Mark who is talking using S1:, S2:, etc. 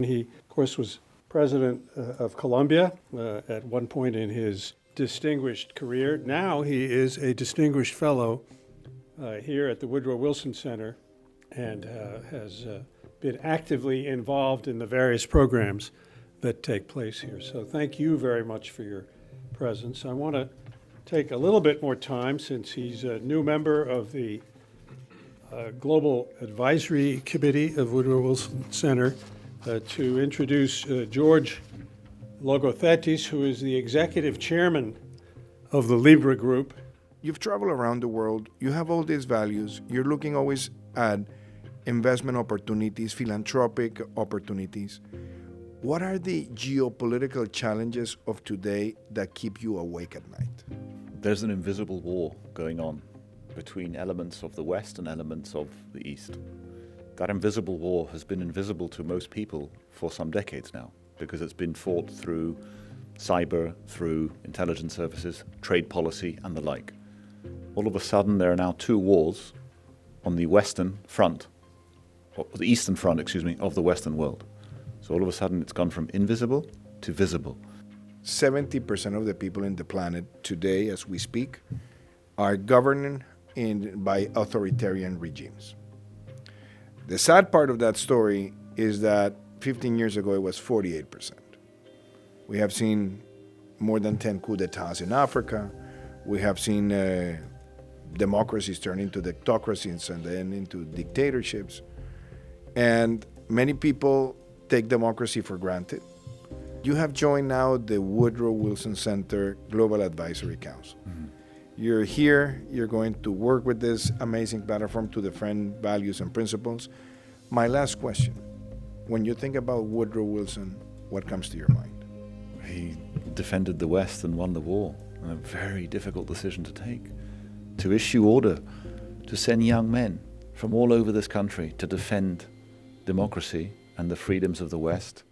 S1: He, of course, was president of Colombia at one point in his distinguished career. Now he is a distinguished fellow here at the Woodrow Wilson Center and has been actively involved in the various programs that take place here. So thank you very much for your presence. I want to take a little bit more time, since he's a new member of the Global Advisory Committee of Woodrow Wilson Center, to introduce George Logothetis, who is the executive chairman of the Libra group.
S2: You've traveled around the world, you have all these values, you're looking always at investment opportunities, philanthropic opportunities. What are the geopolitical challenges of today that keep you awake at night?
S3: There's an invisible war going on between elements of the West and elements of the East. That invisible war has been invisible to most people for some decades now, because it's been fought through cyber, through intelligence services, trade policy, and the like. All of a sudden, there are now two wars on the Western front, or the Eastern front, of the Western world. So all of a sudden, it's gone from invisible to visible.
S2: 70% of the people in the planet today, as we speak, are governed by authoritarian regimes. The sad part of that story is that 15 years ago, it was 48%. We have seen more than 10 coups d'etats in Africa. We have seen democracies turn into dictocracies and then into dictatorships. And many people take democracy for granted. You have joined now the Woodrow Wilson Center Global Advisory Council. Mm-hmm. You're here, you're going to work with this amazing platform to defend values and principles. My last question, when you think about Woodrow Wilson, what comes to your mind?
S3: He defended the West and won the war, and a very difficult decision to take. To issue order to send young men from all over this country to defend democracy and the freedoms of the West